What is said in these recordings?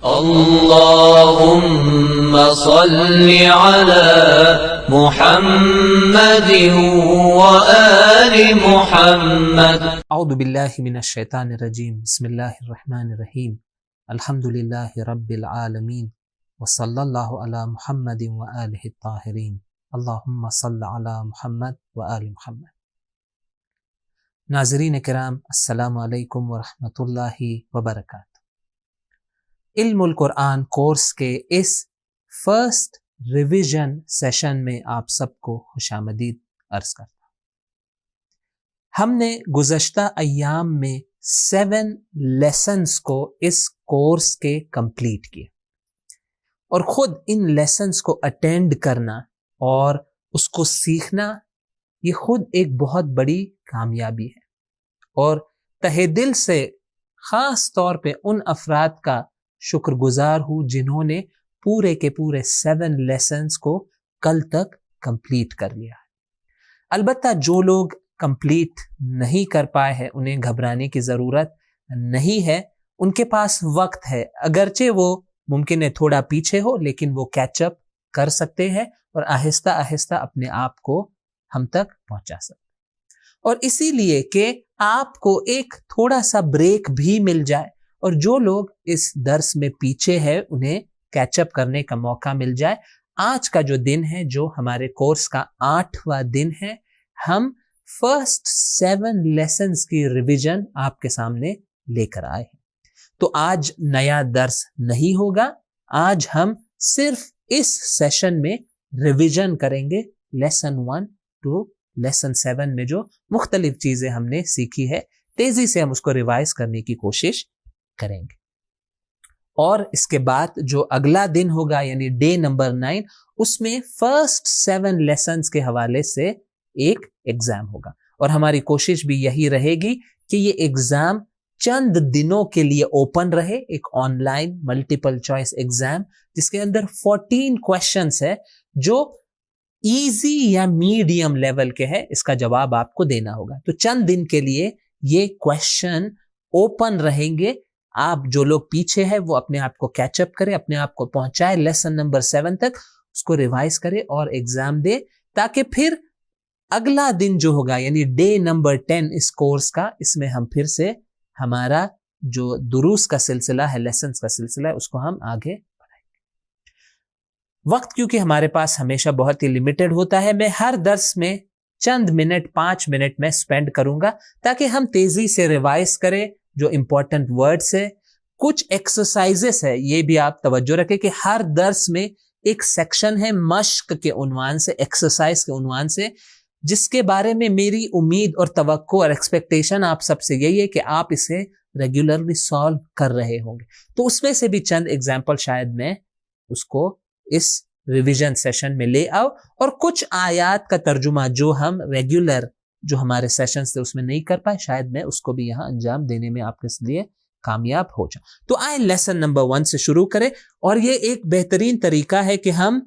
اللهم صل على محمد وآل محمد. اعوذ باللہ من الشیطان الرجیم. بسم اللہ الرحمن الرحیم. الحمد للہ رب العالمین وصلی اللہ علی محمد وآلہ الطاہرین. اللہم صل علی محمد وآل محمد. ناظرین کرام، السلام علیکم ورحمۃ اللہ وبرکاتہ. علم القرآن کورس کے اس فرسٹ ریویژن سیشن میں آپ سب کو خوش آمدید عرض کرتا ہوں. ہم نے گزشتہ ایام میں 7 لیسنز کو اس کورس کے کمپلیٹ کیا، اور خود ان لیسنز کو اٹینڈ کرنا اور اس کو سیکھنا یہ خود ایک بہت بڑی کامیابی ہے، اور تہہ دل سے خاص طور پہ ان افراد کا شکر گزار ہوں جنہوں نے پورے کے پورے 7 لیسنز کو کل تک کمپلیٹ کر لیا ہے. البتہ جو لوگ کمپلیٹ نہیں کر پائے ہیں انہیں گھبرانے کی ضرورت نہیں ہے. ان کے پاس وقت ہے، اگرچہ وہ ممکن ہے تھوڑا پیچھے ہو، لیکن وہ کیچ اپ کر سکتے ہیں اور آہستہ آہستہ اپنے آپ کو ہم تک پہنچا سکتے ہیں. اور اسی لیے کہ آپ کو ایک تھوڑا سا بریک بھی مل جائے، اور جو لوگ اس درس میں پیچھے ہیں انہیں کیچ اپ کرنے کا موقع مل جائے، آج کا جو دن ہے، جو ہمارے کورس کا 8واں دن ہے، ہم فرسٹ 7 لیسنز کی ریویژن آپ کے سامنے لے کر آئے ہیں. تو آج نیا درس نہیں ہوگا، آج ہم صرف اس سیشن میں ریویژن کریں گے لیسن 1 ٹو لیسن 7 میں جو مختلف چیزیں ہم نے سیکھی ہے. تیزی سے ہم اس کو ریوائز کرنے کی کوشش کریں گے، اور اس کے بعد جو اگلا دن ہوگا یعنی ڈے نمبر 9، اس میں فرسٹ 7 لیسنز کے حوالے سے ایک ایگزام ہوگا. اور ہماری کوشش بھی یہی رہے گی کہ یہ ایگزام چند دنوں کے لیے اوپن رہے، ایک on line multiple choice exam جس کے اندر 14 کویشچنز ہے جو ایزی یا میڈیم لیول کے ہے. اس کا جواب آپ کو دینا ہوگا. تو چند دن کے لیے یہ کویشچن اوپن رہیں گے. آپ جو لوگ پیچھے ہیں وہ اپنے آپ کو کیچ اپ کرے، اپنے آپ کو پہنچائے لیسن نمبر 7 تک، اس کو ریوائز کرے اور ایگزام دے، تاکہ پھر اگلا دن جو ہوگا یعنی ڈے نمبر 10 اس کورس کا، اس میں ہم پھر سے ہمارا جو دروس کا سلسلہ ہے، لیسنز کا سلسلہ ہے، اس کو ہم آگے بڑھائیں گے. وقت کیونکہ ہمارے پاس ہمیشہ بہت ہی لمیٹڈ ہوتا ہے، میں ہر درس میں چند منٹ 5 منٹ میں سپینڈ کروں گا تاکہ ہم تیزی سے ریوائز کریں جو امپورٹنٹ ورڈز ہے. کچھ ایکسرسائزز ہے، یہ بھی آپ توجہ رکھیں کہ ہر درس میں ایک سیکشن ہے مشق کے عنوان سے، ایکسرسائز کے عنوان سے، جس کے بارے میں میری امید اور توقع اور ایکسپیکٹیشن آپ سب سے یہی ہے کہ آپ اسے ریگولرلی سالو کر رہے ہوں گے. تو اس میں سے بھی چند ایگزامپل شاید میں اس کو اس ریویژن سیشن میں لے آؤ، اور کچھ آیات کا ترجمہ جو ہم ریگولر جو ہمارے سیشنز تھے اس میں نہیں کر پائے، شاید میں اس کو بھی یہاں انجام دینے میں آپ کے لیے کامیاب ہو جاؤں. تو آئے لیسن نمبر 1 سے شروع کریں، اور یہ ایک بہترین طریقہ ہے کہ ہم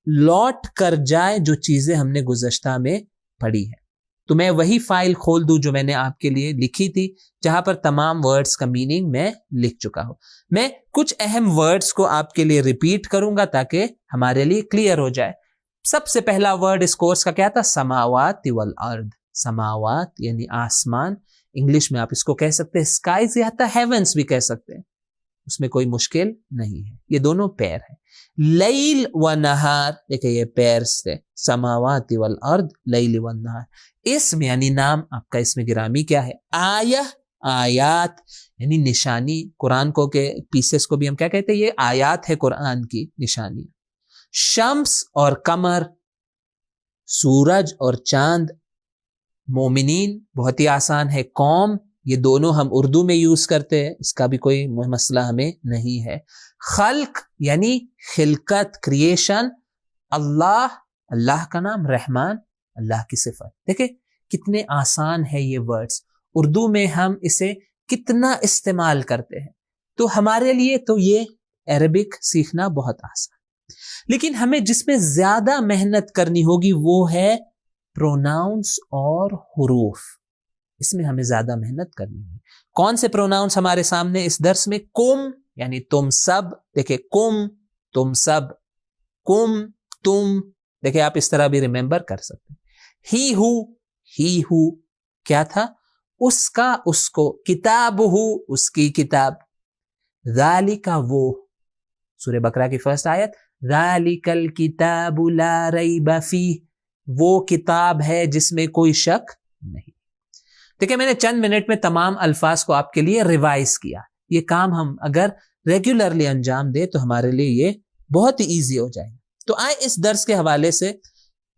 لوٹ کر جائیں جو چیزیں ہم نے گزشتہ میں پڑھی ہے. تو میں وہی فائل کھول دوں جو میں نے آپ کے لیے لکھی تھی، جہاں پر تمام ورڈز کا میننگ میں لکھ چکا ہوں. میں کچھ اہم ورڈز کو آپ کے لیے ریپیٹ کروں گا تاکہ ہمارے لیے کلیئر ہو جائے. سب سے پہلا ورڈ اس کورس کا کیا تھا؟ سماوات والارض. سماوات یعنی آسمان، انگلش میں آپ اس کو کہہ سکتے ہیں اسکائز، یا حتی ہیونس بھی کہہ سکتے ہیں، اس میں کوئی مشکل نہیں ہے. یہ دونوں پیر ہیں. لیل و نہار، دیکھیں یہ پیرز تھے. سماوات والارض، لیل و نہار. اسم یعنی نام، آپ کا اسم گرامی کیا ہے؟ آیہ، آیات یعنی نشانی. قرآن کو کے پیسز کو بھی ہم کیا کہتے ہیں؟ یہ آیات ہے قرآن کی نشانی. شمس اور قمر، سورج اور چاند. مومنین بہت ہی آسان ہے. قوم، یہ دونوں ہم اردو میں یوز کرتے ہیں، اس کا بھی کوئی مسئلہ ہمیں نہیں ہے. خلق یعنی خلقت، کریشن. اللہ، اللہ کا نام. رحمان، اللہ کی صفت. دیکھیں کتنے آسان ہے یہ ورڈز. اردو میں ہم اسے کتنا استعمال کرتے ہیں. تو ہمارے لیے تو یہ عربک سیکھنا بہت آسان. لیکن ہمیں جس میں زیادہ محنت کرنی ہوگی وہ ہے پروناؤنس اور حروف. اس میں ہمیں زیادہ محنت کرنی ہوگی. کون سے پروناؤنس ہمارے سامنے اس درس میں؟ کم یعنی تم سب. دیکھیں کم تم سب, کم تم, دیکھیں آپ اس طرح بھی ریممبر کر سکتے ہیں. ہی ہو کیا تھا؟ اس کا, اس کو. کتاب ہو اس کی کتاب. ذالک وہ, سورہ بقرہ کی فرسٹ آیت, ذالک الکتاب لا ریب فیہ, وہ کتاب ہے جس میں کوئی شک نہیں. دیکھیں میں نے چند منٹ میں تمام الفاظ کو آپ کے لیے ریوائز کیا. یہ کام ہم اگر ریگولرلی انجام دے تو ہمارے لیے یہ بہت ہی ایزی ہو جائے گا. تو آئے اس درس کے حوالے سے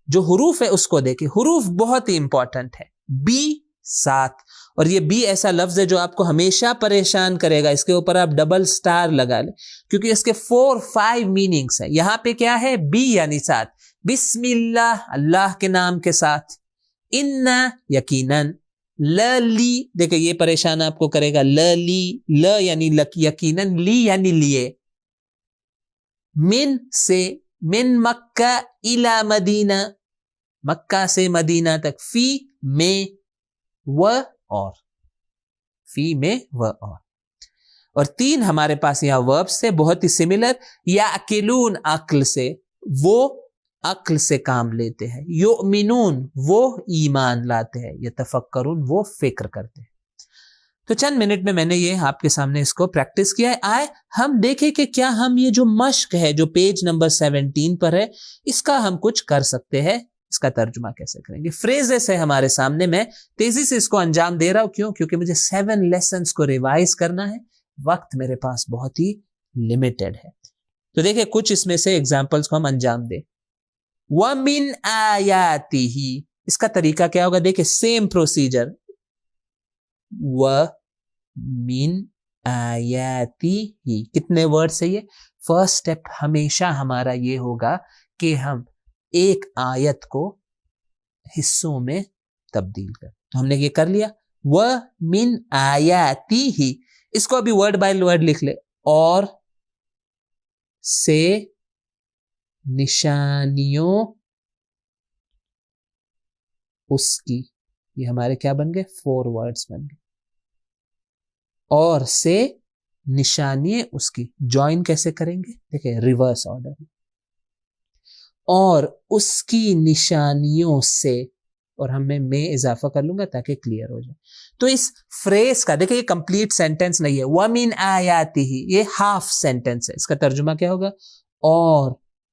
جو حروف ہے اس کو دیکھیں. حروف بہت ہی امپورٹنٹ ہے. بی 7, اور یہ بی ایسا لفظ ہے جو آپ کو ہمیشہ پریشان کرے گا. اس کے اوپر آپ ڈبل سٹار لگا لیں کیونکہ اس کے 4-5 میننگز ہیں. یہاں پہ کیا ہے؟ بی یعنی 7. بسم اللہ, اللہ کے نام کے ساتھ. ان یقیناً. لی, دیکھیں یہ پریشان آپ کو کرے گا. لی, ل یعنی یقیناً, لی یعنی لیے. من سے, من مکہ الی مدینہ, مکہ سے مدینہ تک. فی میں, و اور, فی میں و اور 3 ہمارے پاس یہاں وربس سے بہت ہی سملر. یاکلون عقل سے, وہ عقل سے کام لیتے ہیں. یؤمنون وہ ایمان لاتے ہیں. یتفکرون وہ فکر کرتے ہیں. تو چند منٹ میں نے یہ آپ کے سامنے اس کو پریکٹس کیا ہے. آئے ہم دیکھیں کہ کیا ہم یہ جو مشق ہے جو پیج نمبر 17 پر ہے اس کا ہم کچھ کر سکتے ہیں. اس کا ترجمہ کیسے کریں گے؟ فریزز ہے ہمارے سامنے. میں تیزی سے اس کو انجام دے رہا ہوں. کیوں؟ کیونکہ مجھے 7 لیسنز کو ریوائز کرنا ہے. وقت میرے پاس بہت ہی لمیٹڈ ہے. تو دیکھیں کچھ اس میں سے ایگزامپلس کو ہم انجام دیں. وَمِنْ آیَاتِهِ, اس کا طریقہ کیا ہوگا؟ دیکھیں سیم پروسیجر. وَمِنْ آیَاتِهِ, کتنے ورڈ سے یہ؟ فرسٹ سٹیپ ہمیشہ ہمارا یہ ہوگا کہ ہم ایک آیت کو حصوں میں تبدیل کر. تو ہم نے یہ کر لیا. وَمِنْ آیَاتِهِ, اس کو ابھی ورڈ بائی ورڈ لکھ لے. اور سے نشانیوں اس کی, یہ ہمارے کیا بن گئے؟ 4 ورڈز بن گئے. اور سے نشانی اس کی جوائن کیسے کریں گے؟ دیکھیں ریورس آرڈر. اور اس کی نشانیوں سے, اور ہم میں اضافہ کر لوں گا تاکہ کلیئر ہو جائے. تو اس فریز کا دیکھیں یہ کمپلیٹ سینٹنس نہیں ہے. وَمِنْ آیَاتِهِ, یہ ہاف سینٹنس ہے. اس کا ترجمہ کیا ہوگا؟ اور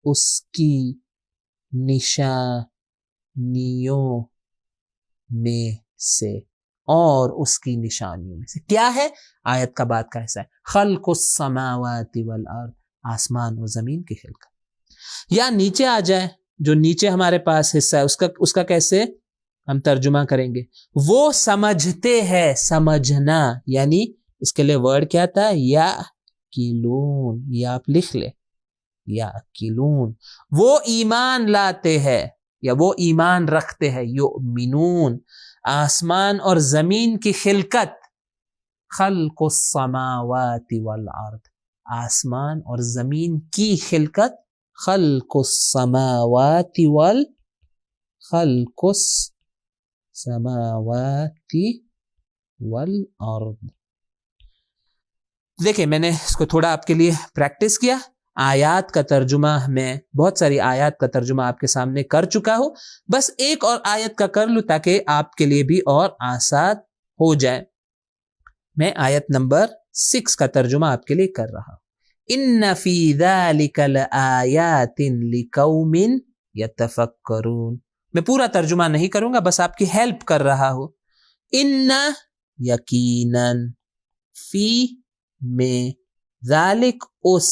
اس کی نشانیوں میں سے, اور اس کی نشانیوں میں سے. کیا ہے؟ آیت کا بعد کا حصہ ہے. خلق السماوات والارض, آسمان و زمین کی خلقت. یا نیچے آ جائے, جو نیچے ہمارے پاس حصہ ہے اس کا کیسے ہم ترجمہ کریں گے؟ وہ سمجھتے ہیں, سمجھنا, یعنی اس کے لیے ورڈ کیا تھا؟ یا کلون, یا آپ لکھ لے یا کلون. وہ ایمان لاتے ہیں یا وہ ایمان رکھتے ہیں. یؤمنون, آسمان اور زمین کی خلقت. خلق السماوات والارض, آسمان اور زمین کی خلقت. خلق السماوات خلق السماوات والارض. دیکھیں میں نے اس کو تھوڑا آپ کے لیے پریکٹس کیا. آیات کا ترجمہ میں بہت ساری آیات کا ترجمہ آپ کے سامنے کر چکا ہوں. بس ایک اور آیت کا کر لوں تاکہ آپ کے لیے بھی اور آسان ہو جائے. میں آیت نمبر 6 کا ترجمہ آپ کے لیے کر رہا ہوں. ان فی ذلک لآیات لقوم یتفکرون. میں پورا ترجمہ نہیں کروں گا, بس آپ کی ہیلپ کر رہا ہوں. ان یقیناً, فی میں, ذالک اس,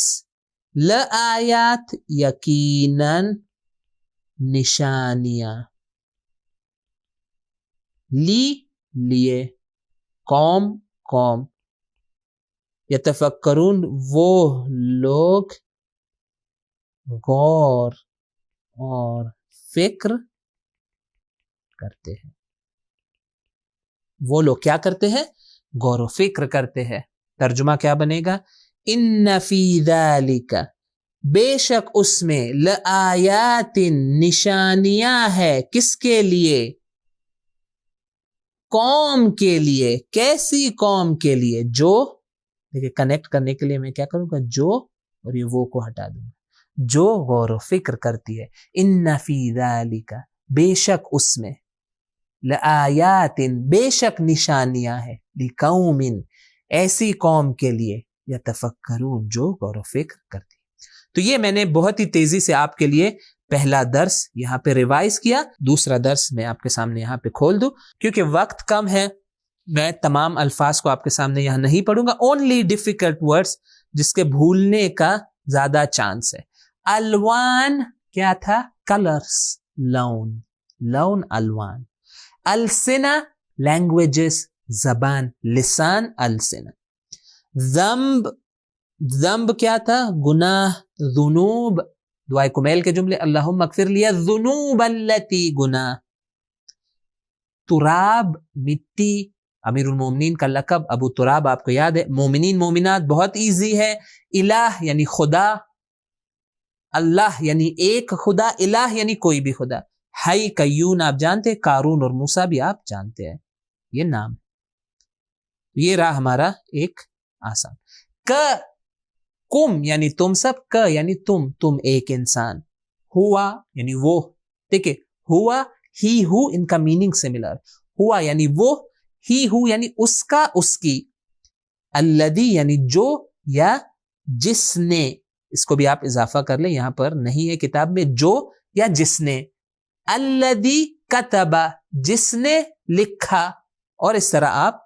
لآیات یقیناً نشانیاں, لیے, قوم یتفکرون وہ لوگ غور اور فکر کرتے ہیں. وہ لوگ کیا کرتے ہیں؟ غور و فکر کرتے ہیں. ترجمہ کیا بنے گا؟ ان فی ذالک, بے شک اس میں, لآیات نشانیاں ہے. کس کے لیے؟ قوم کے لیے. کیسی قوم کے لیے؟ جو دیکھیے کنیکٹ کرنے کے لیے میں کیا کروں گا, جو اور یہ وہ کو ہٹا دوں گا, جو غور و فکر کرتی ہے. ان فی ذالک, بے شک اس میں, لآیات, بے شک نشانیاں ہیں, لقوم, ایسی قوم کے لیے, یتفکرون, جو غور و فکر کرتی ہے. تو یہ میں نے بہت ہی تیزی سے آپ کے لیے پہلا درس یہاں پہ ریوائز کیا. دوسرا درس میں آپ کے سامنے یہاں پہ کھول دوں, کیونکہ وقت کم ہے, میں تمام الفاظ کو آپ کے سامنے یہاں نہیں پڑھوں گا. اونلی ڈیفیکلٹ ورڈز جس کے بھولنے کا زیادہ چانس ہے. الوان کیا تھا؟ کلرز, لون, لون الوان. السنہ لینگویجز, زبان, لسان السنہ. ذنب, ذنب کیا تھا؟ گناہ, ذنوب, دعائے کمیل کے جملے, اللہم اغفر لی الذنوب التی, گناہ. تراب, مٹی, امیر المومنین کا لقب ابو تراب آپ کو یاد ہے. مومنین مومنات بہت ایزی ہے. الہ یعنی خدا, اللہ یعنی ایک خدا, الہ یعنی کوئی بھی خدا. حی قیوم آپ جانتے ہیں, قارون اور موسیٰ بھی آپ جانتے ہیں, یہ نام. یہ رہا ہمارا ایک آسان. کم یعنی تم سب, ک یعنی تم, تم ایک انسان. ہوا یعنی وہ, دیکھیں ہوا, ہی ہو, ان کا میننگ سملر. ہوا یعنی وہ, ہی ہو یعنی اس کا, اس کی. الذی یعنی جو یا جس نے, اس کو بھی آپ اضافہ کر لیں, یہاں پر نہیں ہے کتاب میں, جو یا جس نے. الذی کتب, جس نے لکھا, اور اس طرح آپ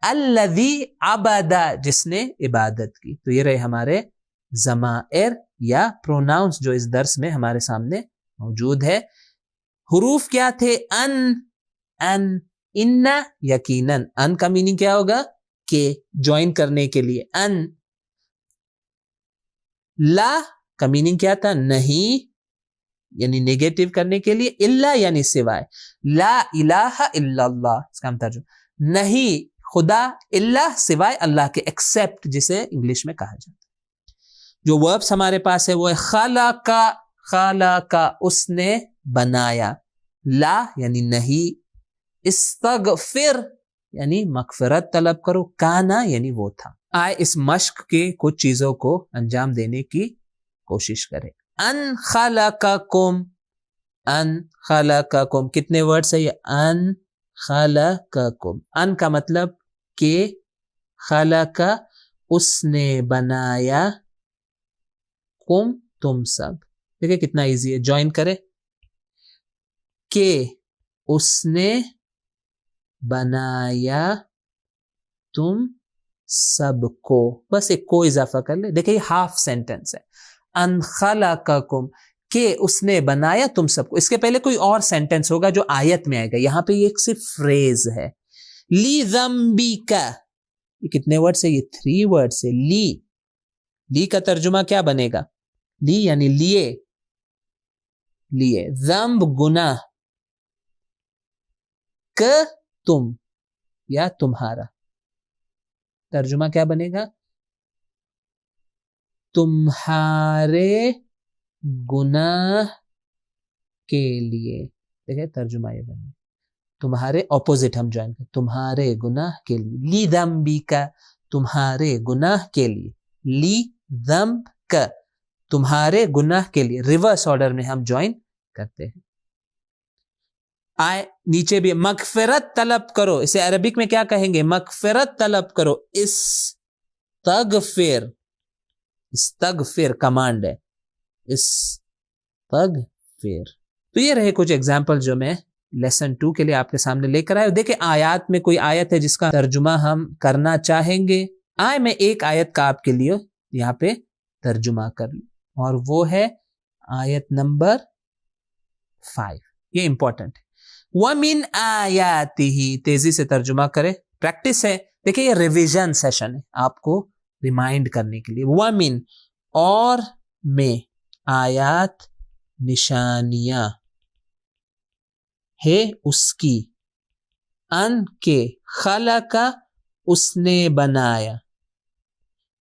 الذی عبد, جس نے عبادت کی. تو یہ رہے ہمارے ضمائر یا پروناؤنس جو اس درس میں ہمارے سامنے موجود ہے. حروف کیا تھے؟ ان, ان, یقیناً. ان کا میننگ کیا ہوگا؟ کہ جوائن کرنے کے لیے, ان. لا کا میننگ کیا تھا؟ نہیں, یعنی نیگیٹو کرنے کے لیے. الا یعنی سوائے. لا الہ الا اللہ, اس کا ہم ترجمہ, نہیں خدا الا سوائے اللہ کے, ایکسپٹ جسے انگلش میں کہا جاتا ہے. جو وربس ہمارے پاس ہے وہ ہے خلقا, خلقا اس نے بنایا. لا یعنی نہیں. استغفر یعنی مغفرت طلب کرو. کانا یعنی وہ تھا. آئے اس مشق کے کچھ چیزوں کو انجام دینے کی کوشش کریں. ان خلقکم, ان خلقکم, کتنے ورڈز ہے یہ؟ ان خلقکم. ان کا مطلب کہ, خلق اس نے بنایا, کم تم سب. دیکھیں کتنا ایزی ہے, جوائن کرے. کہ اس نے بنایا تم سب کو, بس ایک کو اضافہ کر لے. دیکھیں یہ ہاف سینٹنس ہے. ان خلقکم, کہ اس نے بنایا تم سب کو. اس کے پہلے کوئی اور سینٹنس ہوگا جو آیت میں آئے گا, یہاں پہ یہ ایک صرف فریز ہے. لی ذنبک, یہ کتنے ورڈ سے؟ یہ 3 ورڈ سے. لی, لی کا ترجمہ کیا بنے گا؟ لی یعنی لیے, لیے. ذنب گناہ, ک تم یا تمہارا, ترجمہ کیا بنے گا؟ تمہارے گناہ کے لیے. دیکھیں ترجمہ یہ بنے, تمہارے اپوزٹ ہم جوائن کریں, تمہارے گناہ کے لیے. لی ذنبک, تمہارے گناہ کے لیے. لی ذنبک, تمہارے گناہ کے لیے. ریورس آرڈر میں ہم جوائن کرتے ہیں. آئے نیچے بھی مغفرت طلب کرو, اسے عربک میں کیا کہیں گے؟ مغفرت طلب کرو. استغفر, استغفر کمانڈ ہے, استغفر. تو یہ رہے کچھ ایگزامپل جو میں لیسن 2 کے لیے آپ کے سامنے لے کر آئے. دیکھیں آیات میں کوئی آیت ہے جس کا ترجمہ ہم کرنا چاہیں گے. آئے میں ایک آیت کا آپ کے لیے یہاں پہ ترجمہ کر لوں, اور وہ ہے آیت نمبر 5. یہ امپورٹنٹ ہے. وَمِنْ آیَاتِهِ, تیزی سے ترجمہ کرے, پریکٹس ہے. دیکھیں یہ ریویژن سیشن ہے آپ کو ریمائنڈ کرنے کے لیے. وَمِنْ, اور میں, آیات نشانیاں, ہے اس کی, ان کے, خلق اس نے بنایا,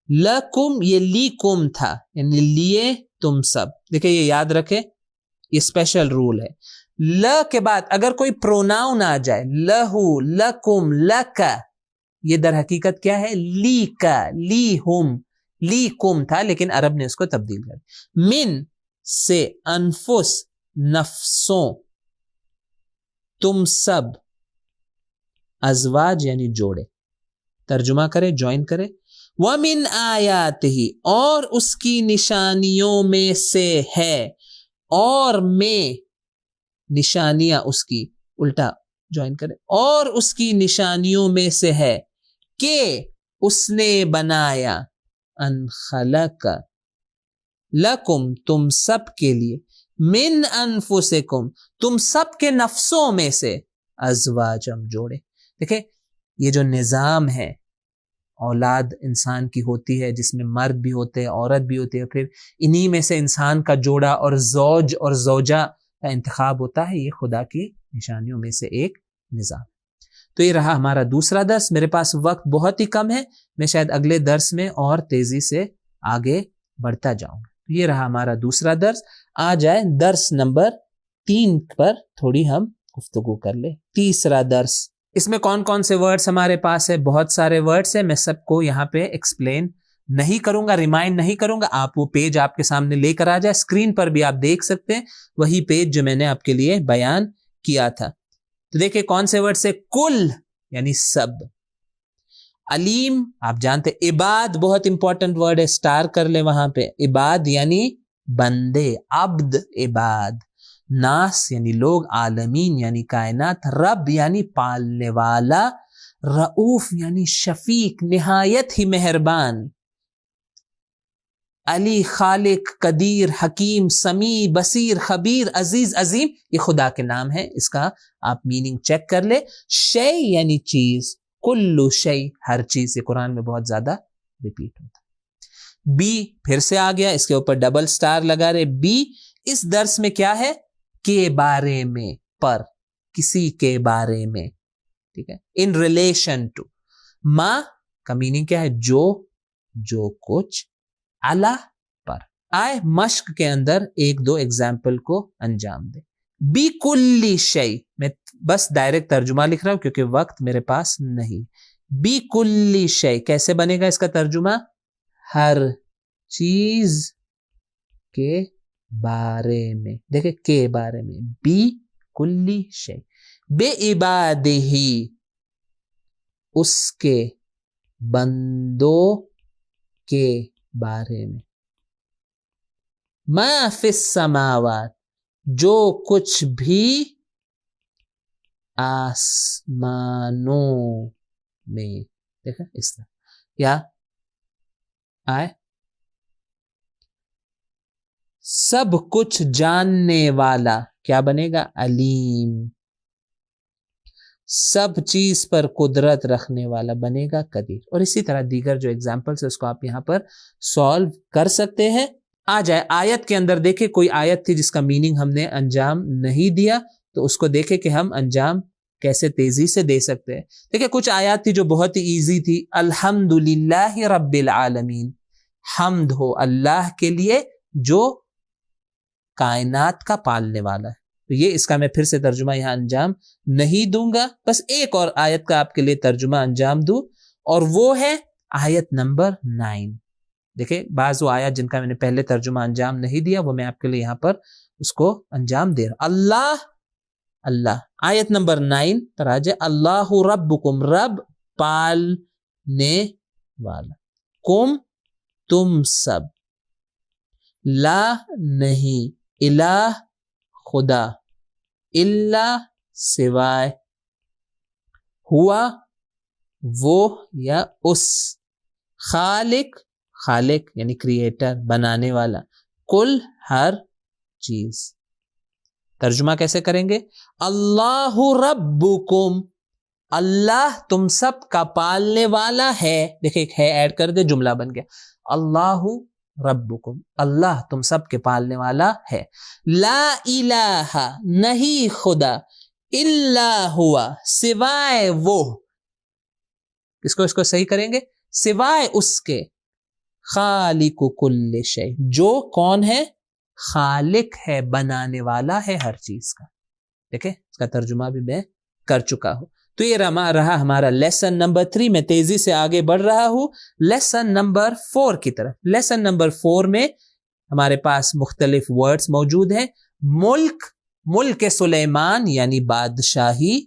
لکم, یہ لیکم تھا یعنی لیے تم سب. دیکھیں یہ یاد رکھے, یہ اسپیشل رول ہے. ل کے بعد اگر کوئی پروناؤن آ جائے, لہو, لکم, لک, یہ در حقیقت کیا ہے؟ لی کا، لی ہم، لی کم تھا لیکن عرب نے اس کو تبدیل کر دیا. من سے، انفس نفسوں، تم سب، ازواج یعنی جوڑے. ترجمہ کرے، جوائن کرے. وَمِنْ آیَاتِهِ، اور اس کی نشانیوں میں سے ہے، اور میں نشانیاں اس کی، الٹا جوائن کرے، اور اس کی نشانیوں میں سے ہے کہ اس نے بنایا، ان خلق لکم، تم سب کے لیے، من انفسکم، تم سب کے نفسوں میں سے، ازواجم، جوڑے. دیکھیں یہ جو نظام ہے، اولاد انسان کی ہوتی ہے جس میں مرد بھی ہوتے ہیں، عورت بھی ہوتی ہے، پھر انہی میں سے انسان کا جوڑا اور زوج اور زوجہ کا انتخاب ہوتا ہے. یہ خدا کی نشانیوں میں سے ایک نظام. تو یہ رہا ہمارا دوسرا درس. میرے پاس وقت بہت ہی کم ہے، میں شاید اگلے درس میں اور تیزی سے آگے بڑھتا جاؤں گا. یہ رہا ہمارا دوسرا درس. آ جائے درس نمبر 3 پر تھوڑی ہم گفتگو کر لیں. تیسرا درس، اس میں کون کون سے ورڈز ہمارے پاس ہے؟ بہت سارے ورڈز ہیں، میں سب کو یہاں پہ ایکسپلین نہیں کروں گا، ریمائنڈ نہیں کروں گا. آپ وہ پیج آپ کے سامنے لے کر آ جائے، اسکرین پر بھی آپ دیکھ سکتے ہیں وہی پیج جو میں نے آپ کے لیے بیان کیا تھا. تو دیکھیں کون سے ورڈ سے؟ کل یعنی سب، علیم آپ جانتے، عباد بہت امپورٹنٹ ورڈ ہے، سٹار کر لیں وہاں پہ. عباد یعنی بندے، عبد عباد. ناس یعنی لوگ، عالمین یعنی کائنات. رب یعنی پالنے والا. رؤوف یعنی شفیق، نہایت ہی مہربان. علی، خالق، قدیر، حکیم، سمیع، بصیر، خبیر، عزیز، عظیم، یہ خدا کے نام ہے. اس کا آپ میننگ چیک کر لیں. شے یعنی چیز، کلو شے ہر چیز، یہ قرآن میں بہت زیادہ ریپیٹ ہوتا ہے. بی پھر سے آ گیا، اس کے اوپر ڈبل سٹار لگا رہے. بی اس درس میں کیا ہے؟ کے بارے میں، پر، کسی کے بارے میں، ٹھیک ہے، ان ریلیشن ٹو. ما کا میننگ کیا ہے؟ جو کچھ. اللہ پر. آئے مشق کے اندر ایک دو ایگزامپل کو انجام دے. بی کلی شیء، میں بس ڈائریکٹ ترجمہ لکھ رہا ہوں کیونکہ وقت میرے پاس نہیں. بی کلی شیء کیسے بنے گا اس کا ترجمہ؟ ہر چیز کے بارے میں. دیکھیں کے بارے میں، بی کلی شیء. بے عبادہ، اس کے بندوں کے بارے میں. ما فی السماوات، جو کچھ بھی آسمانوں میں. دیکھا اس طرح. یا آئے سب کچھ جاننے والا، کیا بنے گا؟ علیم. سب چیز پر قدرت رکھنے والا بنے گا قدیر. اور اسی طرح دیگر جو ایگزامپلس ہے اس کو آپ یہاں پر سالو کر سکتے ہیں. آ جائے آیت کے اندر. دیکھیں کوئی آیت تھی جس کا میننگ ہم نے انجام نہیں دیا، تو اس کو دیکھیں کہ ہم انجام کیسے تیزی سے دے سکتے ہیں. دیکھیں کچھ آیات تھی جو بہت ہی ایزی تھی. الحمدللہ رب العالمین، حمد ہو اللہ کے لیے جو کائنات کا پالنے والا ہے. تو یہ اس کا میں پھر سے ترجمہ یہاں انجام نہیں دوں گا، بس ایک اور آیت کا آپ کے لیے ترجمہ انجام دوں، اور وہ ہے آیت نمبر 9. دیکھیں بعض وہ آیات جن کا میں نے پہلے ترجمہ انجام نہیں دیا وہ میں آپ کے لیے یہاں پر اس کو انجام دے رہا. اللہ آیت نمبر 9 پر آ جائے. اللہ ربکم، رب پالنے والا. کم تم سب. لا نہیں، الہ خدا، الا سوائے، ہوا وہ یا اس، خالق یعنی کریٹر بنانے والا، کل ہر چیز. ترجمہ کیسے کریں گے؟ اللہ ربکم، اللہ تم سب کا پالنے والا ہے. دیکھیں ایک ہے ایڈ کر دے، جملہ بن گیا. اللہ ربکم، اللہ تم سب کے پالنے والا ہے. لا الہ، نہیں خدا، الا ہوا، سوائے وہ. اس کو صحیح کریں گے، سوائے اس کے. خالق کل شیء، جو کون ہے؟ خالق ہے، بنانے والا ہے ہر چیز کا. دیکھیں اس کا ترجمہ بھی میں کر چکا ہوں. تو یہ رہا ہمارا لیسن نمبر 3. میں تیزی سے آگے بڑھ رہا ہوں لیسن نمبر 4 کی طرف. لیسن نمبر 4 میں ہمارے پاس مختلف ورڈز موجود ہیں. ملک سلیمان یعنی بادشاہی،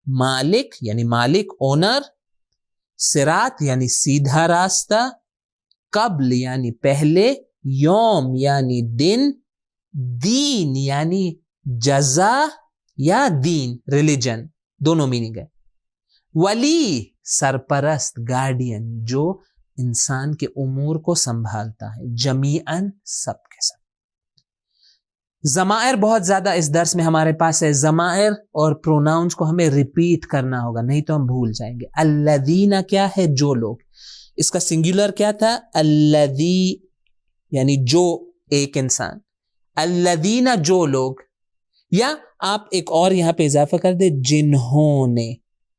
مالک یعنی مالک، اونر، صراط یعنی سیدھا راستہ، قبل یعنی پہلے، یوم یعنی دن، دین یعنی جزا یا دین ریلیجن، دونوں میننگ ہے. ولی سرپرست، گارڈین، جو انسان کے امور کو سنبھالتا ہے، جمیعاً سب کے سب. ضمائر بہت زیادہ اس درس میں ہمارے پاس ہے. ضمائر اور پروناؤنز کو ہمیں ریپیٹ کرنا ہوگا نہیں تو ہم بھول جائیں گے. الذین کیا ہے؟ جو لوگ. اس کا سنگولر کیا تھا؟ الذی یعنی جو ایک انسان. الذین جو لوگ، یا آپ ایک اور یہاں پہ اضافہ کر دیں جنہوں نے.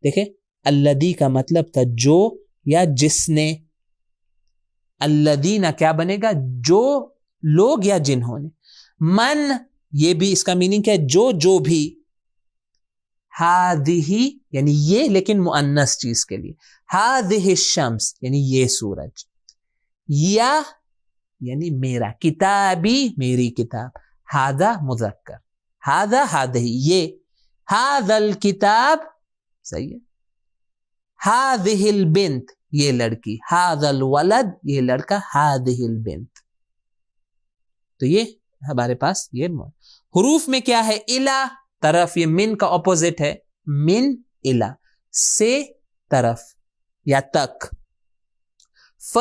دیکھیں الذی کا مطلب تھا جو یا جس نے. الذین کیا بنے گا؟ جو لوگ یا جنہوں نے. من یہ بھی اس کا میننگ کیا ہے؟ جو بھی. ہذہ یعنی یہ لیکن مؤنث چیز کے لیے. ہذہ الشمس یعنی یہ سورج. یا یعنی میرا. کتابی میری کتاب. ہذا مذکر. ہذا ہذہ یہ. ہذا الکتاب صحیح ہے. ہذہ البنت یہ لڑکی. ہذا الولد یہ لڑکا. ہذہ البنت. تو یہ ہمارے پاس یہ حروف میں کیا ہے؟ الا طرف. یہ من کا اپوزٹ ہے. من الا سے طرف یا تک. ف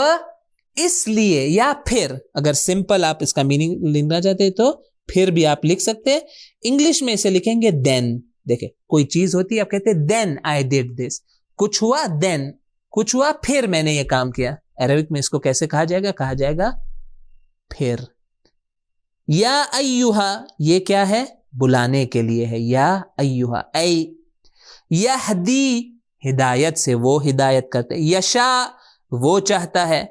اس لیے یا پھر. اگر سمپل آپ اس کا میننگ لکھنا چاہتے ہیں تو پھر بھی آپ لکھ سکتے ہیں. انگلش میں اسے لکھیں گے دین. دیکھیں کوئی چیز ہوتی ہے آپ کہتے ہیں دین آئی ڈیڈ دس. کچھ ہوا دین. کچھ ہوا پھر میں نے یہ کام کیا. عربک میں اس کو کیسے کہا جائے گا؟ کہا جائے گا پھر. یا ایہا یہ کیا ہے؟ بلانے کے لیے ہے. یا ایہا ای. یہدی ہدایت سے وہ ہدایت کرتے. یشا وہ چاہتا ہے.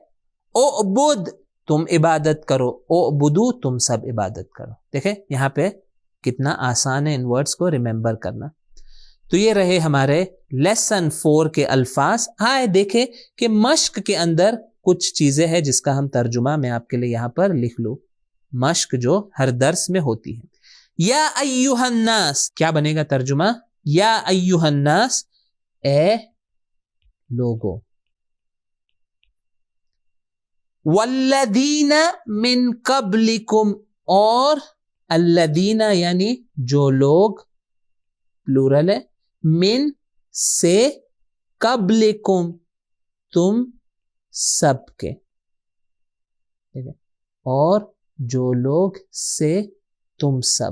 اعبد تم عبادت کرو. اعبدو تم سب عبادت کرو. دیکھیں یہاں پہ کتنا آسان ہے ان ورڈز کو ریممبر کرنا. تو یہ رہے ہمارے لیسن 4 کے الفاظ. آئے دیکھیں کہ مشق کے اندر کچھ چیزیں ہیں جس کا ہم ترجمہ میں آپ کے لیے یہاں پر لکھ لوں. مشق جو ہر درس میں ہوتی ہے. یا ایہا الناس کیا بنے گا ترجمہ؟ یا ایہا الناس اے لوگو. والذین من قبلکم اور الذین یعنی جو لوگ پلورل ہے. من سے قبلکم تم سب کے. اور جو لوگ سے تم سب.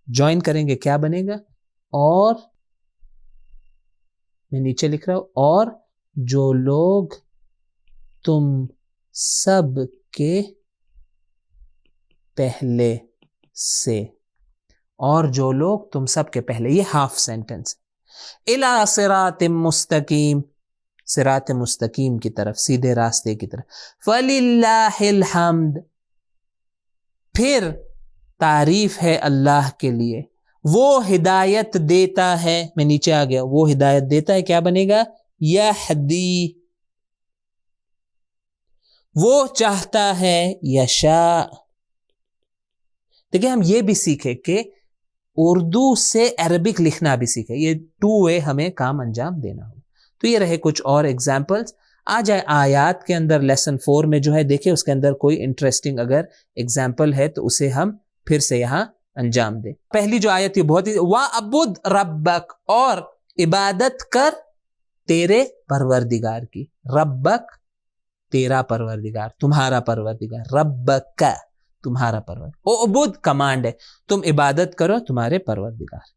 جوائن کریں گے کیا بنے گا؟ اور میں نیچے لکھ رہا ہوں اور جو لوگ تم سب کے پہلے سے. اور جو لوگ تم سب کے پہلے. یہ ہاف سینٹنس. الی صراط مستقیم. صراط مستقیم کی طرف، سیدھے راستے کی طرف. فللہ الحمد پھر تعریف ہے اللہ کے لیے. وہ ہدایت دیتا ہے. میں نیچے آ گیا. وہ ہدایت دیتا ہے کیا بنے گا؟ یہدی. وہ چاہتا ہے. یشاء. دیکھیں ہم یہ بھی سیکھے کہ اردو سے عربک لکھنا بھی سیکھے. یہ 2 وے ہمیں کام انجام دینا ہو. تو یہ رہے کچھ اور ایگزامپلس. آ جائے آیات کے اندر. لیسن 4 میں جو ہے دیکھیں اس کے اندر کوئی انٹرسٹنگ اگر ایگزامپل ہے تو اسے ہم پھر سے یہاں انجام دیں. پہلی جو آیت تھی بہت ہی وَعْبُدْ رَبَّكَ اور عبادت کر تیرے پروردگار کی. ربک تیرا پروردگار، تمہارا پروردگار. ربک تمہارا پروردگار. اعبد کمانڈ ہے تم عبادت کرو تمہارے پروردگار.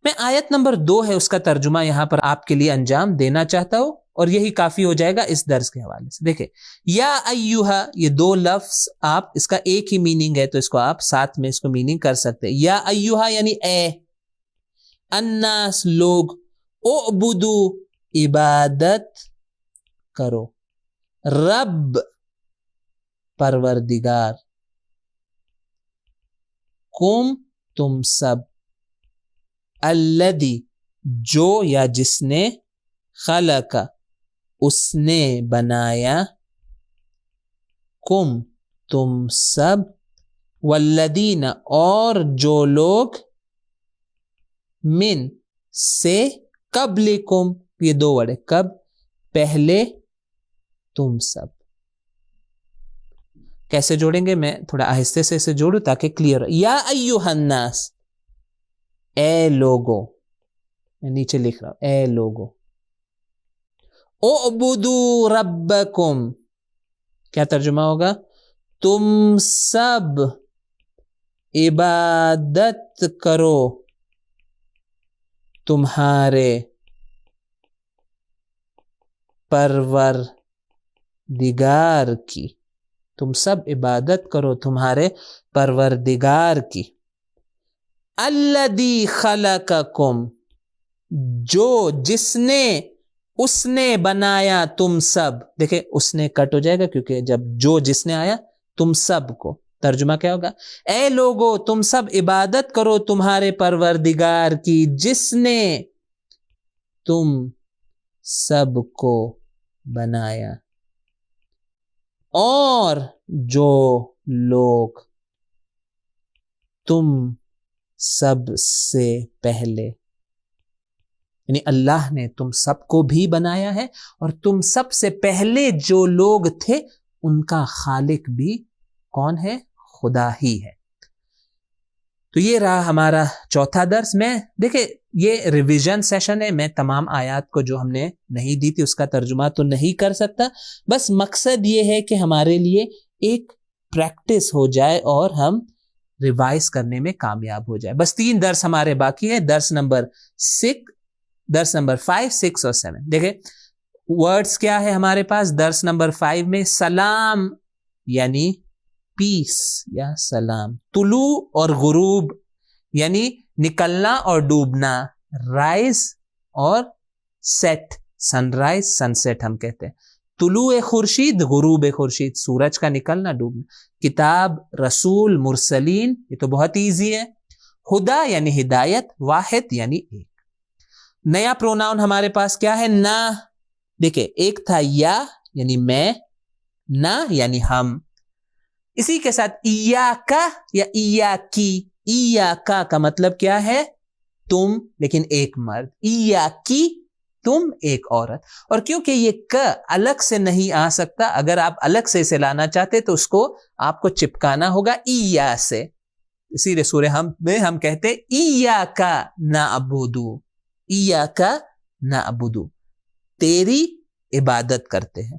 میں آیت نمبر 2 ہے اس کا ترجمہ یہاں پر آپ کے لیے انجام دینا چاہتا ہوں اور یہی کافی ہو جائے گا اس درس کے حوالے سے. دیکھیں یا ایہا یہ 2 لفظ آپ اس کا ایک ہی میننگ ہے تو اس کو آپ ساتھ میں اس کو میننگ کر سکتے ہیں. یا ایہا یعنی اے. الناس لوگ. اعبدو عبادت کرو. رب پروردگار. کم تم سب. الذی جو یا جس نے, خلق اس نے بنایا, کم تم سب, والذین اور جو لوگ, من سے, قبلکم یہ دو ورڈ ہے, کب پہلے تم سب. کیسے جوڑیں گے, میں تھوڑا آہستہ سے اسے جوڑوں تاکہ کلیئر ہو. یا ایھا الناس, اے لوگو, میں نیچے لکھ رہا ہوں اے لوگو, اعبدوا ربکم, کیا ترجمہ ہوگا, تم سب عبادت کرو تمہارے پروردگار کی, تم سب عبادت کرو تمہارے پروردگار کی. الذی خلقکم, جو جس نے, اس نے بنایا تم سب. دیکھیں اس نے کٹ ہو جائے گا کیونکہ جب جو جس نے آیا, تم سب کو, ترجمہ کیا ہوگا, اے لوگو تم سب عبادت کرو تمہارے پروردگار کی جس نے تم سب کو بنایا, اور جو لوگ تم سب سے پہلے, یعنی اللہ نے تم سب کو بھی بنایا ہے, اور تم سب سے پہلے جو لوگ تھے ان کا خالق بھی کون ہے, خدا ہی ہے. تو یہ رہا ہمارا چوتھا درس. میں دیکھیں یہ ریویژن سیشن ہے, میں تمام آیات کو جو ہم نے نہیں دی تھی اس کا ترجمہ تو نہیں کر سکتا, بس مقصد یہ ہے کہ ہمارے لیے ایک پریکٹس ہو جائے اور ہم ریوائز کرنے میں کامیاب ہو جائے. بس 3 درس ہمارے باقی ہیں, درس نمبر 5, 6 اور 7. دیکھیں ورڈز کیا ہے ہمارے پاس. درس نمبر 5 میں سلام یعنی پیس یا سلام, طلوع اور غروب یعنی نکلنا اور ڈوبنا, رائز اور سیٹ, سن رائز سن سیٹ ہم کہتے ہیں. طلوع خورشید, غروب خورشید, سورج کا نکلنا ڈوبنا. کتاب, رسول, مرسلین, یہ تو بہت ایزی ہے. ہدا یعنی ہدایت, واحد یعنی ایک. نیا پروناؤن ہمارے پاس کیا ہے, نا. دیکھیں ایک تھا یا یعنی میں, نا یعنی ہم. اسی کے ساتھ ایاکا یا ایاکی, ایاکا کا مطلب کیا ہے, تم, لیکن ایک مرد. ایاکی تم, ایک عورت. اور کیونکہ یہ ک الگ سے نہیں آ سکتا, اگر آپ الگ سے اسے لانا چاہتے تو اس کو آپ کو چپکانا ہوگا ایا سے. اسی لیے سورہ ہم میں ہم کہتے ایاکا نعبدو, ایاکا نعبدو, تیری عبادت کرتے ہیں.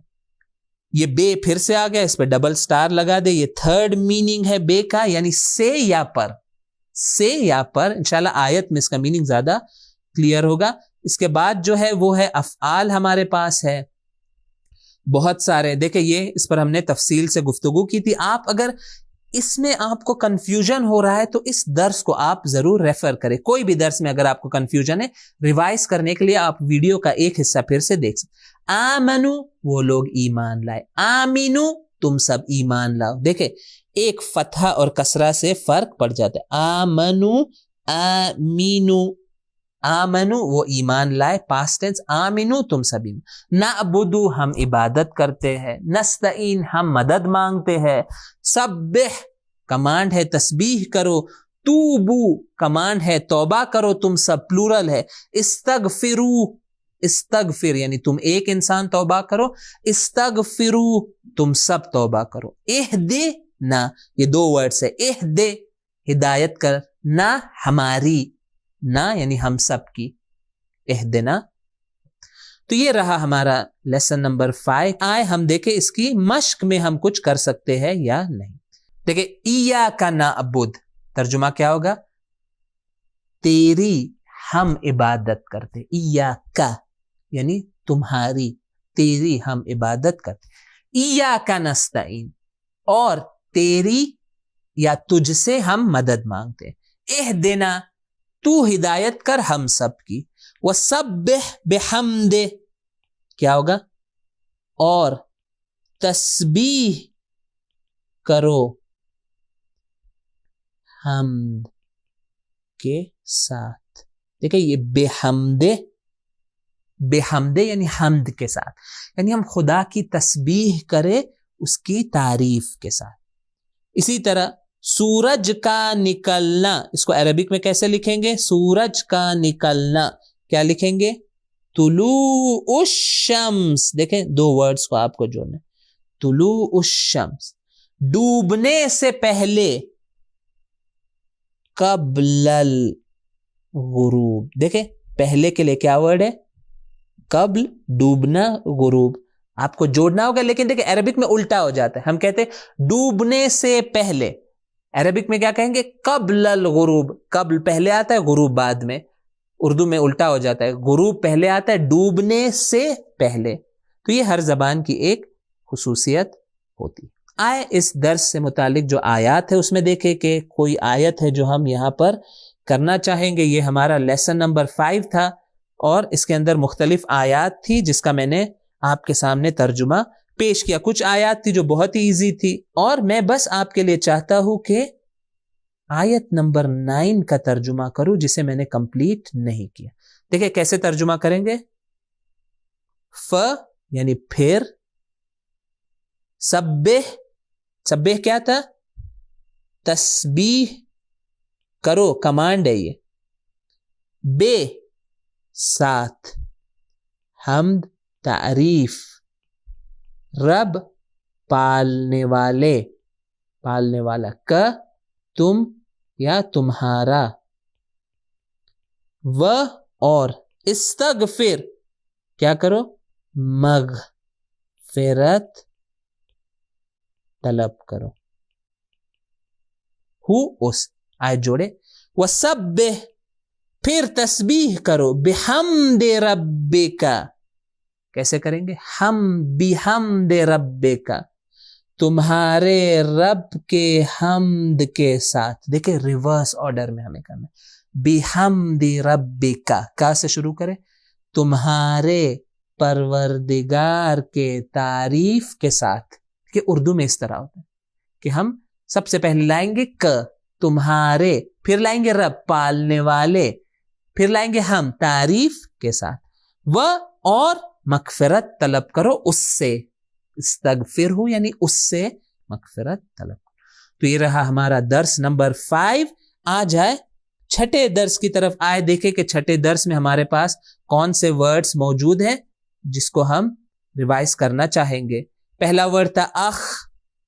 یہ بے پھر سے آ گیا, اس پہ ڈبل سٹار لگا دے. یہ تھرڈ میننگ ہے بے کا, یعنی سے یا پر, سے یا پر. انشاءاللہ آیت میں اس کا میننگ زیادہ کلیئر ہوگا. اس کے بعد جو ہے وہ ہے افعال ہمارے پاس ہے بہت سارے. دیکھیں یہ اس پر ہم نے تفصیل سے گفتگو کی تھی. آپ اگر اس میں آپ کو کنفیوژن ہو رہا ہے تو اس درس کو آپ ضرور ریفر کریں. کوئی بھی درس میں اگر آپ کو کنفیوژن ہے, ریوائز کرنے کے لیے آپ ویڈیو کا ایک حصہ پھر سے دیکھ سکتے. آمنو وہ لوگ ایمان لائے, آمینو تم سب ایمان لاؤ. دیکھیں ایک فتحہ اور کسرہ سے فرق پڑ جاتا ہے. آمنو, آمینو, آمنو وہ ایمان لائے پاسٹ ٹینس, آمینو تم سب ایمان. نعبدو ہم عبادت کرتے ہیں, نستعین ہم مدد مانگتے ہیں, سبح کمانڈ ہے تسبیح کرو, توبو کمانڈ ہے توبہ کرو تم سب, پلورل ہے. استغفرو, استغفر یعنی تم ایک انسان توبہ کرو, استغفرو تم سب توبہ کرو. اہدنا یہ 2 ورڈز ہے, اہدے ہدایت کر, نا ہماری, نا یعنی ہم سب کی, اہدنا. تو یہ رہا ہمارا لیسن نمبر 5. آئے ہم دیکھیں اس کی مشق میں ہم کچھ کر سکتے ہیں یا نہیں. دیکھیں ایاکا نعبد ترجمہ کیا ہوگا, تیری ہم عبادت کرتے. ایاکا یعنی تمہاری, تیری ہم عبادت کرتے. ایاکا نستعین اور تیری یا تجھ سے ہم مدد مانگتے. اہدنا تو ہدایت کر ہم سب کی. وسبح بحمد کیا ہوگا, اور تسبیح کرو حمد کے ساتھ. دیکھیں یہ بے حمدے یعنی حمد کے ساتھ، یعنی ہم خدا کی تسبیح کرے اس کی تعریف کے ساتھ. اسی طرح سورج کا نکلنا، اس کو عربک میں کیسے لکھیں گے؟ سورج کا نکلنا کیا لکھیں گے؟ طلوع الشمس. دیکھیں دو ورڈز کو آپ کو جوڑنا، طلوع الشمس. ڈوبنے سے پہلے، قبل الغروب. دیکھیں پہلے کے لیے کیا ورڈ ہے؟ قبل، ڈوبنا، غروب. آپ کو جوڑنا ہوگا، لیکن دیکھیں عربک میں الٹا ہو جاتا ہے. ہم کہتے ہیں ڈوبنے سے پہلے، عربک میں کیا کہیں گے؟ قبل الغروب. قبل پہلے آتا ہے، غروب بعد میں. اردو میں الٹا ہو جاتا ہے، غروب پہلے آتا ہے، ڈوبنے سے پہلے. تو یہ ہر زبان کی ایک خصوصیت ہوتی. آئے اس درس سے متعلق جو آیات ہے اس میں دیکھیں کہ کوئی آیت ہے جو ہم یہاں پر کرنا چاہیں گے. یہ ہمارا لیسن نمبر 5 تھا اور اس کے اندر مختلف آیات تھی جس کا میں نے آپ کے سامنے ترجمہ پیش کیا. کچھ آیات تھی جو بہت ہی ایزی تھی، اور میں بس آپ کے لیے چاہتا ہوں کہ آیت نمبر 9 کا ترجمہ کروں جسے میں نے کمپلیٹ نہیں کیا. دیکھیں کیسے ترجمہ کریں گے. یعنی پھر، سبح کیا تھا؟ تسبیح کرو، کمانڈ ہے یہ. بے ساتھ، حمد تعریف. رب پالنے والے، پالنے والا. کا تم یا تمہارا. و اور استغفر کیا کرو؟ مغفرت طلب کرو. اس آیت جوڑے. وسبح پھر تسبیح کرو، بحمد ربک. کیسے کریں گے؟ ہم بحمد ربک، تمہارے رب کے حمد کے ساتھ. دیکھیں ریورس آرڈر میں ہمیں کرنا ہے. بحمد ربک، کا سے شروع کریں، تمہارے پروردگار کے تعریف کے ساتھ. کہ اردو میں اس طرح ہوتا ہے کہ ہم سب سے پہلے لائیں گے تمہارے، پھر لائیں گے رب پالنے والے، پھر لائیں گے ہم تعریف کے ساتھ. و اور مغفرت طلب کرو اس سے. استغفر ہو یعنی اس سے مغفرت طلب کرو. تو یہ رہا ہمارا درس نمبر 5. آ جائے چھٹے درس کی طرف. آئے دیکھیں کہ چھٹے درس میں ہمارے پاس کون سے ورڈز موجود ہیں جس کو ہم ریوائز کرنا چاہیں گے. پہلا ورڈ تھا اخ،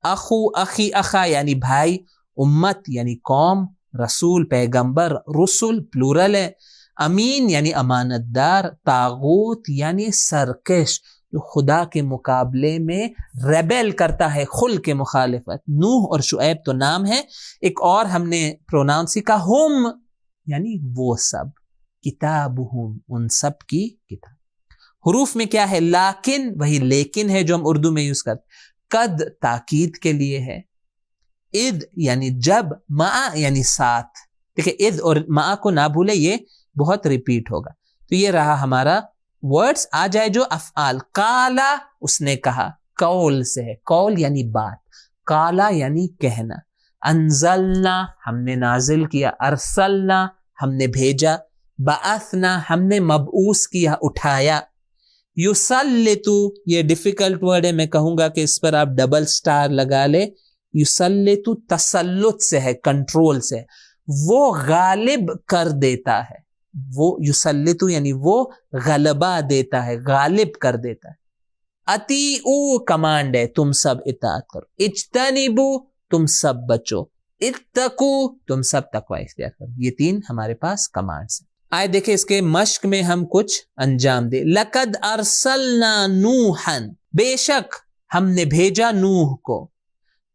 اخو، اخی، اخا یعنی بھائی. امت یعنی قوم. رسول پیغمبر، رسول پلورل ہے. امین یعنی امانت دار. طاغوت یعنی سرکش جو خدا کے مقابلے میں ریبل کرتا ہے، خل کے مخالفت. نوح اور شعیب تو نام ہے. ایک اور ہم نے پروناؤن سیکھا ہم یعنی وہ سب. کتابہم ان سب کی کتاب. حروف میں کیا ہے؟ لیکن، وہی لیکن ہے جو ہم اردو میں یوز کرتے. قد تاکید کے لیے ہے. اذ یعنی جب. مع یعنی ساتھ. دیکھیں اذ اور مع کو نہ بھولے، یہ بہت ریپیٹ ہوگا. تو یہ رہا ہمارا ورڈز. آ جائے جو افعال. قالا اس نے کہا، قول سے ہے. قول یعنی بات، قالا یعنی کہنا. انزلنا ہم نے نازل کیا. ارسلنا ہم نے بھیجا. بعثنا ہم نے مبعوث کیا، اٹھایا. یسلط یہ ڈیفیکلٹ ورڈ ہے، میں کہوں گا کہ اس پر آپ ڈبل سٹار لگا لے. یسلط تسلط سے ہے، کنٹرول سے. وہ غالب کر دیتا ہے. وہ یسلط یعنی وہ غلبہ دیتا ہے، غالب کر دیتا ہے. اطیعوا کمانڈ ہے، تم سب اطاعت کرو. اجتنبوا تم سب بچو. اتقوا تم سب تقوی اختیار کرو. یہ 3 ہمارے پاس کمانڈز ہیں. آئے دیکھیں اس کے مشق میں ہم کچھ انجام دے. لقد ارسلنا نوحا بے شک ہم نے بھیجا نوح کو.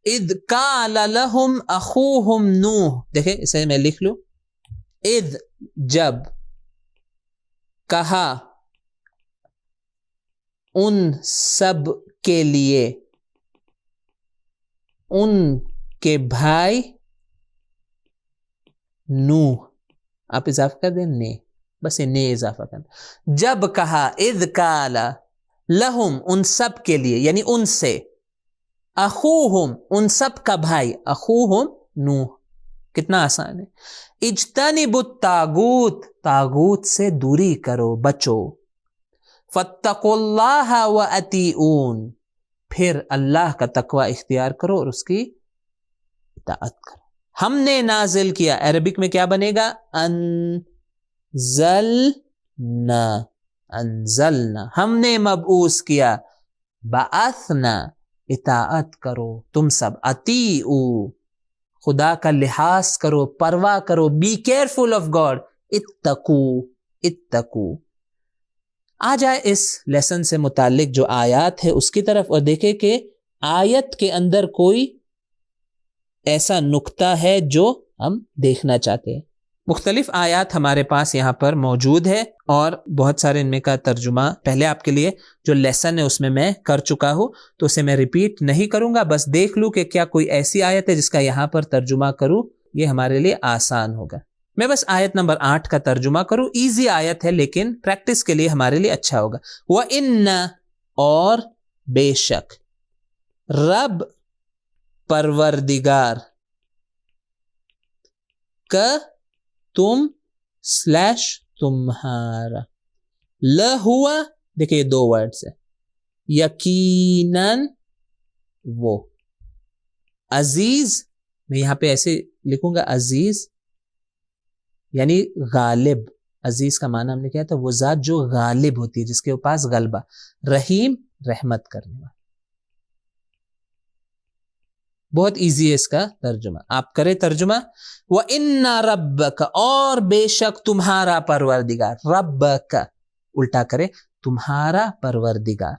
اذ قال لهم اخوهم نوح. دیکھیں اسے میں لکھ لوں. اذ جب، کہا ان سب کے لیے، ان کے بھائی نوح. آپ اضافہ کر دیں نے، بس یہ نے اضافہ کر دیں. جب کہا، اذ قال لہم ان سب کے لیے یعنی ان سے. اخوہم ان سب کا بھائی، اخوہم نوح. کتنا آسان ہے. اجتنبوا الطاغوت، طاغوت سے دوری کرو، بچو. فاتقوا اللہ واطیعون، پھر اللہ کا تقوی اختیار کرو اور اس کی اطاعت کرو. ہم نے نازل کیا، عربک میں کیا بنے گا؟ انزلنا، انزلنا. ہم نے مبعوث کیا، بعثنا، اطاعت کرو تم سب. اطیعو، خدا کا لحاظ کرو، پرواہ کرو. Be careful of God. اتقو، اتقو. آ جائے اس لیسن سے متعلق جو آیات ہے اس کی طرف اور دیکھیں کہ آیت کے اندر کوئی ایسا نقطہ ہے جو ہم دیکھنا چاہتے ہیں. مختلف آیات ہمارے پاس یہاں پر موجود ہے اور بہت سارے ان میں کا ترجمہ پہلے آپ کے لیے جو لیسن ہے اس میں کر چکا ہوں، تو اسے میں ریپیٹ نہیں کروں گا. بس دیکھ لوں کہ کیا کوئی ایسی آیت ہے جس کا یہاں پر ترجمہ کروں، یہ ہمارے لیے آسان ہوگا. میں بس آیت نمبر 8 کا ترجمہ کروں. ایزی آیت ہے لیکن پریکٹس کے لیے ہمارے لیے اچھا ہوگا. وَإِنَّ، اور بے شک، رب پروردگار، کا تم سلیش تمہارا، لہوا، دیکھیں یہ 2 ورڈز ہیں، یقیناً وہ، عزیز، میں یہاں پہ ایسے لکھوں گا عزیز یعنی غالب. عزیز کا معنی ہم نے کیا تھا؟ وہ ذات جو غالب ہوتی ہے، جس کے پاس غلبہ. رحیم، رحمت کرنے والا. بہت ایزی ہے اس کا ترجمہ، آپ کریں ترجمہ. وَإِنَّ رَبَّكَ، اور بے شک تمہارا پروردگار، ربک الٹا کرے، تمہارا پروردگار،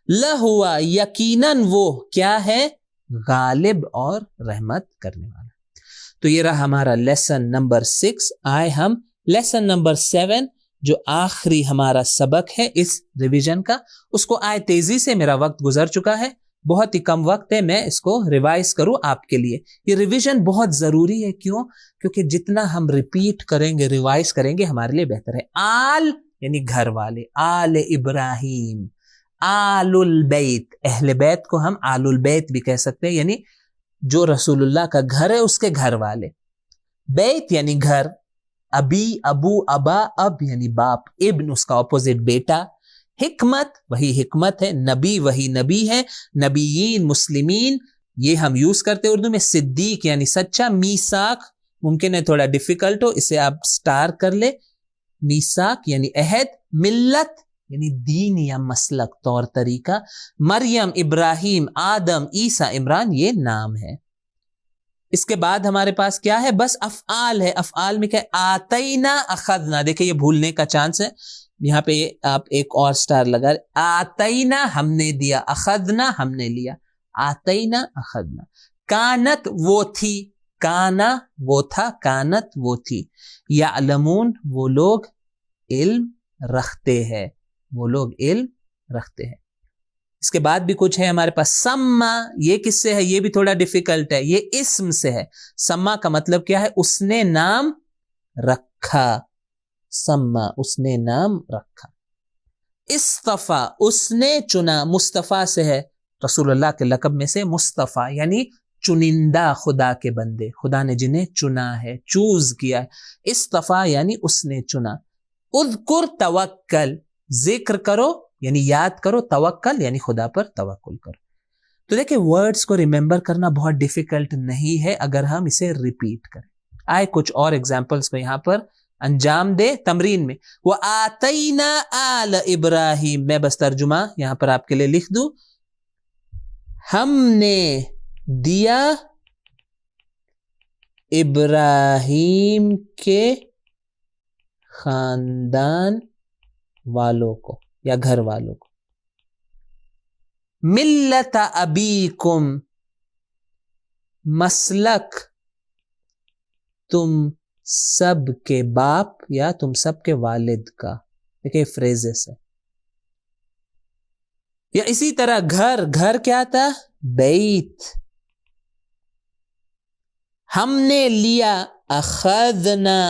لہوا، یقیناً وہ کیا ہے؟ غالب اور رحمت کرنے والا. تو یہ رہا ہمارا لیسن نمبر 6. آئے ہم لیسن نمبر 7 جو آخری ہمارا سبق ہے اس ریویژن کا، اس کو آئے تیزی سے، میرا وقت گزر چکا ہے، بہت ہی کم وقت ہے، میں اس کو ریوائز کروں آپ کے لیے. یہ ریویژن بہت ضروری ہے. کیوں؟ کیونکہ جتنا ہم ریپیٹ کریں گے، ریوائز کریں گے، ہمارے لیے بہتر ہے. آل یعنی گھر والے، آل ابراہیم، آل البیت، اہل بیت کو ہم آل البیت بھی کہہ سکتے ہیں، یعنی جو رسول اللہ کا گھر ہے اس کے گھر والے. بیت یعنی گھر، ابی، ابو، ابا، اب یعنی باپ، ابن اس کا اپوزٹ بیٹا. حکمت وہی حکمت ہے، نبی وہی نبی ہے، نبیین، مسلمین یہ ہم یوز کرتے اردو میں. صدیق یعنی سچا. میثاق ممکن ہے تھوڑا ڈیفیکلٹ ہو، اسے آپ سٹار کر لے. میثاق یعنی عہد. ملت یعنی دین یا مسلک، طور طریقہ. مریم، ابراہیم، آدم، عیسیٰ، عمران یہ نام ہے. اس کے بعد ہمارے پاس کیا ہے؟ بس افعال ہے. افعال میں کیا ہے؟ آتینا، اخذنا. دیکھیں یہ بھولنے کا چانس ہے، یہاں پہ آپ ایک اور سٹار لگا. آتینا ہم نے دیا، اخذنا ہم نے لیا. آتینا، اخذنا. کانت وہ تھی، کانا وہ تھا، کانت وہ تھی. یعلمون وہ لوگ علم رکھتے ہیں، وہ لوگ علم رکھتے ہیں. اس کے بعد بھی کچھ ہے ہمارے پاس. سما، یہ کس سے ہے؟ یہ بھی تھوڑا ڈیفیکلٹ ہے، یہ اسم سے ہے. سما کا مطلب کیا ہے؟ اس نے نام رکھا. سما اس نے نام رکھا. اصطفیٰ اس نے چنا. مصطفیٰ سے ہے، رسول اللہ کے لقب میں سے مصطفیٰ یعنی چنندہ خدا کے بندے، خدا نے جنہیں چنا ہے، چوز کیا ہے. اصطفیٰ یعنی اس نے چنا. اذکر توکل، ذکر کرو یعنی یاد کرو، توکل یعنی خدا پر توکل کرو. تو دیکھیں ورڈز کو ریممبر کرنا بہت ڈیفیکلٹ نہیں ہے اگر ہم اسے ریپیٹ کریں. آئے کچھ اور ایگزامپلس کو یہاں پر انجام دے تمرین میں. وَآتَيْنَا آلَ ابراہیم، میں بس ترجمہ یہاں پر آپ کے لیے لکھ دوں. ہم نے دیا ابراہیم کے خاندان والوں کو یا گھر والوں کو. ملت ابیکم، مسلک تم سب کے باپ یا تم سب کے والد کا. دیکھیں فریزز ہے. یا اسی طرح گھر، گھر کیا تھا؟ بیت. ہم نے لیا، اخذنا.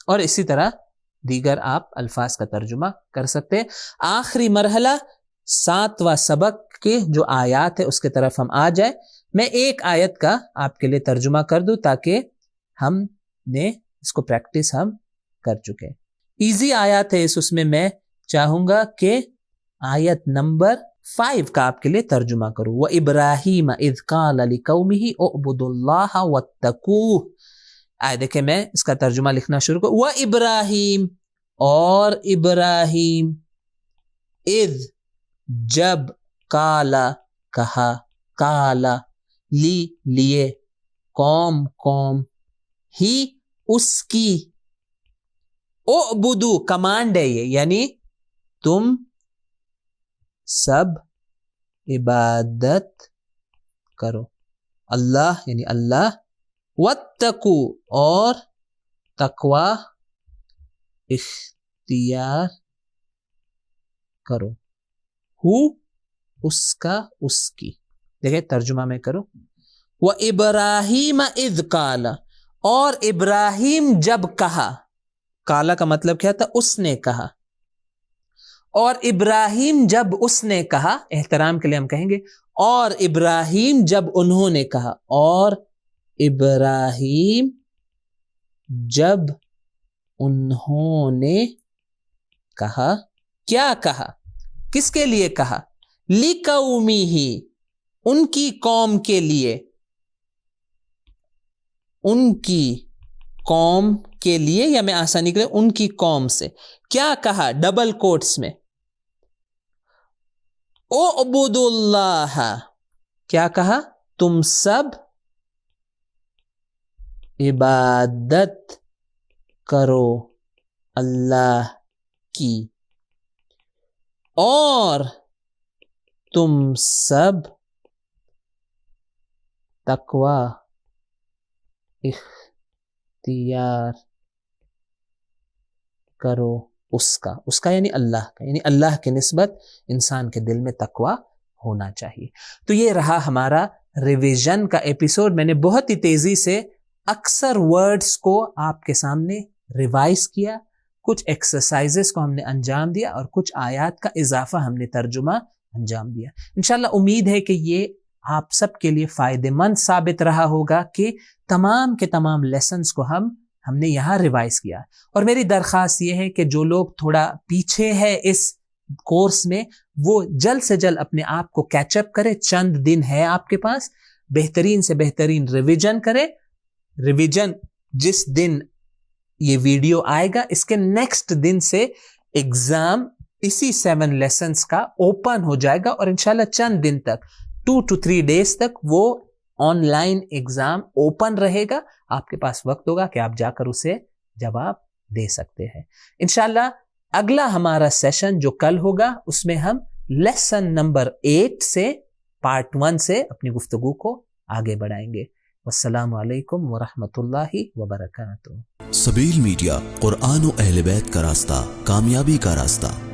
اور اسی طرح دیگر آپ الفاظ کا ترجمہ کر سکتے ہیں. آخری مرحلہ 7واں سبق کے جو آیات ہے اس کے طرف ہم آ جائیں. میں ایک آیت کا آپ کے لیے ترجمہ کر دوں تاکہ ہم نے اس کو پریکٹس ہم کر چکے. ایزی آیات ہے اس میں میں چاہوں گا کہ آیت نمبر 5 کا آپ کے لیے ترجمہ کروں. وَإِبْرَاهِيمَ إِذْ قَالَ لِقَوْمِهِ اعْبُدُوا اللَّهَ وَاتَّقُوهُ. آئے دیکھیں میں اس کا ترجمہ لکھنا شروع کروں. وَإِبْرَاهِيم اور ابراہیم اذ جب کالا کہا کالا لیے قوم ہی اس کی اعبدو کمانڈ ہے یہ یعنی تم سب عبادت کرو اللہ یعنی اللہ واتقو اور تقوی اختیار کرو ہو اس کا اس کی. دیکھیں ترجمہ میں کرو. وَإِبْرَاهِيمَ إِذْ قَالَ اور ابراہیم جب کہا. کالا کا مطلب کیا تھا؟ اس نے کہا. اور ابراہیم جب اس نے کہا احترام کے لیے ہم کہیں گے اور ابراہیم جب انہوں نے کہا. اور ابراہیم جب انہوں نے کہا. کیا کہا؟ کس کے لیے کہا؟ لِقَوْمِهِ ان کی قوم کے لیے. ان کی قوم کے لیے یا میں آسانی کے لیے ان کی قوم سے. کیا کہا؟ ڈبل کوٹس میں اعبدوا اللہ. کیا کہا؟ تم سب عبادت کرو اللہ کی اور تم سب تقوی اختیار کرو اس کا یعنی اللہ کا یعنی اللہ کی نسبت انسان کے دل میں تقوی ہونا چاہیے. تو یہ رہا ہمارا ریویژن کا ایپیسوڈ. میں نے بہت ہی تیزی سے اکثر ورڈز کو آپ کے سامنے ریوائز کیا, کچھ ایکسرسائزز کو ہم نے انجام دیا اور کچھ آیات کا اضافہ ہم نے ترجمہ انجام دیا. انشاءاللہ امید ہے کہ یہ آپ سب کے لیے فائدہ مند ثابت رہا ہوگا کہ تمام کے تمام لیسنز کو ہم نے یہاں ریوائز کیا. اور میری درخواست یہ ہے کہ جو لوگ تھوڑا پیچھے ہے اس کورس میں وہ جلد سے جلد اپنے آپ کو کیچ اپ کرے. چند دن ہے آپ کے پاس, بہترین سے بہترین ریویژن کرے. ریویژن جس دن یہ ویڈیو آئے گا اس کے نیکسٹ دن سے ایگزام اسی 7 لیسنز کا اوپن ہو جائے گا اور انشاءاللہ چند دن تک 2 to 3 days تک وہ آن لائن ایگزام اوپن رہے گا. آپ کے پاس وقت ہوگا کہ آپ جا کر اسے جواب دے سکتے ہیں. انشاءاللہ اگلا ہمارا سیشن جو کل ہوگا اس میں ہم لیسن نمبر 8 سے پارٹ 1 سے اپنی گفتگو کو آگے بڑھائیں گے. والسلام علیکم ورحمۃ اللہ وبرکاتہ. سبیل میڈیا، قرآن و اہل بیت کا راستہ، کامیابی کا راستہ.